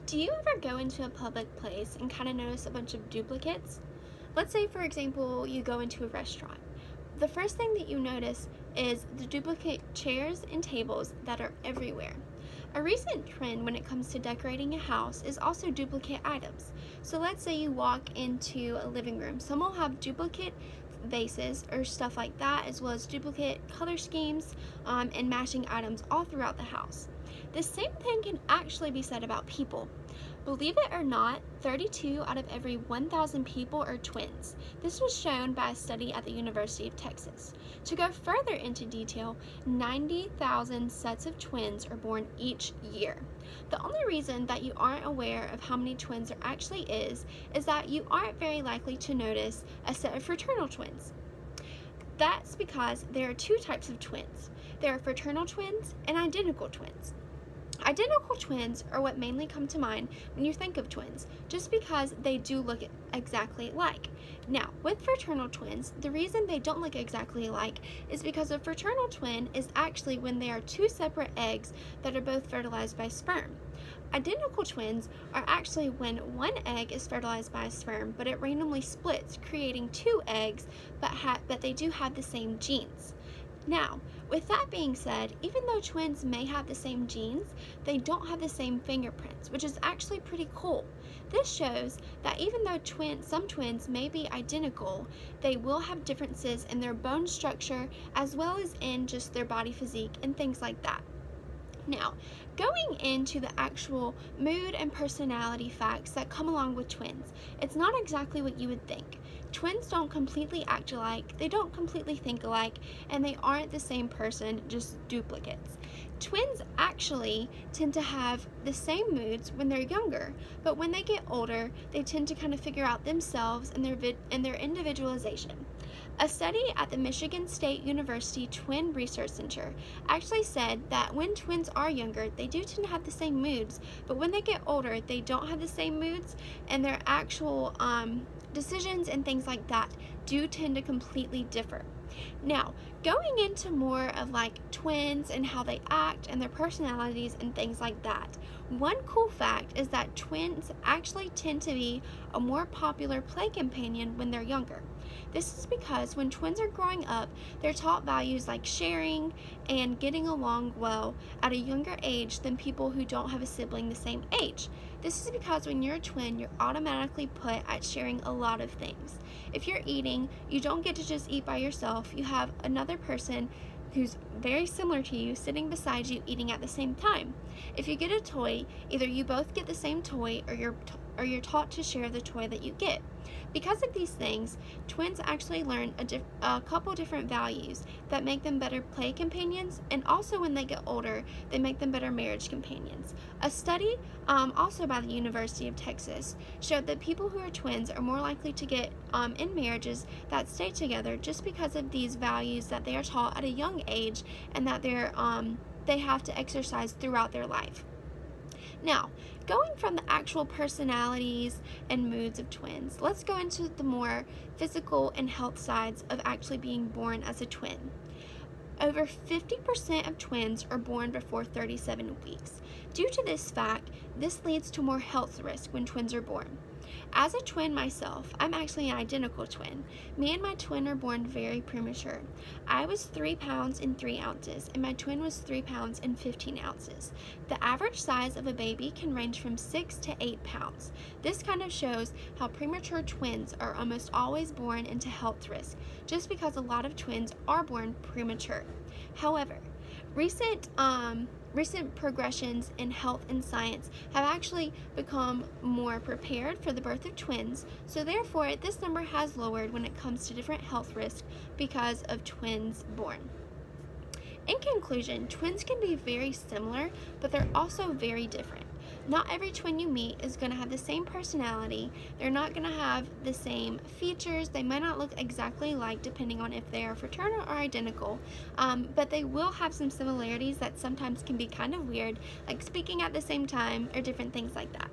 Do you ever go into a public place and kind of notice a bunch of duplicates? Let's say, for example, you go into a restaurant. The first thing that you notice is the duplicate chairs and tables that are everywhere. A recent trend when it comes to decorating a house is also duplicate items. So let's say you walk into a living room. Some will have duplicate vases or stuff like that, as well as duplicate color schemes and matching items all throughout the house. The same thing can actually be said about people. Believe it or not, 32 out of every 1,000 people are twins. This was shown by a study at the University of Texas. To go further into detail, 90,000 sets of twins are born each year. The only reason that you aren't aware of how many twins there actually is that you aren't very likely to notice a set of fraternal twins. That's because there are two types of twins. There are fraternal twins and identical twins. Identical twins are what mainly come to mind when you think of twins, just because they do look exactly alike. Now, with fraternal twins, the reason they don't look exactly alike is because a fraternal twin is actually when they are two separate eggs that are both fertilized by sperm. Identical twins are actually when one egg is fertilized by a sperm, but it randomly splits, creating two eggs, but they do have the same genes. Now, with that being said, even though twins may have the same genes, they don't have the same fingerprints, which is actually pretty cool. This shows that even though some twins may be identical, they will have differences in their bone structure as well as in just their body physique and things like that. Now, going into the actual mood and personality facts that come along with twins, it's not exactly what you would think. Twins don't completely act alike, they don't completely think alike, and they aren't the same person, just duplicates. Twins actually tend to have the same moods when they're younger, but when they get older, they tend to kind of figure out themselves and their individualization. A study at the Michigan State University Twin Research Center actually said that when twins are younger, they do tend to have the same moods, but when they get older, they don't have the same moods, and their actual decisions and things like that do tend to completely differ. Now, going into more of like twins and how they act and their personalities and things like that, one cool fact is that twins actually tend to be a more popular play companion when they're younger. This is because when twins are growing up, they're taught values like sharing and getting along well at a younger age than people who don't have a sibling the same age. This is because when you're a twin, you're automatically put at sharing a lot of things. If you're eating, you don't get to just eat by yourself. You have another person who's very similar to you sitting beside you eating at the same time. If you get a toy, either you both get the same toy or you're taught to share the toy that you get. Because of these things, twins actually learn a couple different values that make them better play companions, and also when they get older, they make them better marriage companions. A study also by the University of Texas showed that people who are twins are more likely to get in marriages that stay together just because of these values that they are taught at a young age and that they have to exercise throughout their life. Now, going from the actual personalities and moods of twins, let's go into the more physical and health sides of actually being born as a twin. Over 50% of twins are born before 37 weeks. Due to this fact, this leads to more health risk when twins are born. As a twin myself, I'm actually an identical twin. Me and my twin were born very premature. I was 3 pounds and 3 ounces, and my twin was 3 pounds and 15 ounces. The average size of a baby can range from 6 to 8 pounds. This kind of shows how premature twins are almost always born into health risk, just because a lot of twins are born premature. However, recent progressions in health and science have actually become more prepared for the birth of twins, so therefore this number has lowered when it comes to different health risks because of twins born. In conclusion, twins can be very similar, but they're also very different. Not every twin you meet is going to have the same personality. They're not going to have the same features. They might not look exactly alike depending on if they are fraternal or identical, but they will have some similarities that sometimes can be kind of weird, like speaking at the same time or different things like that.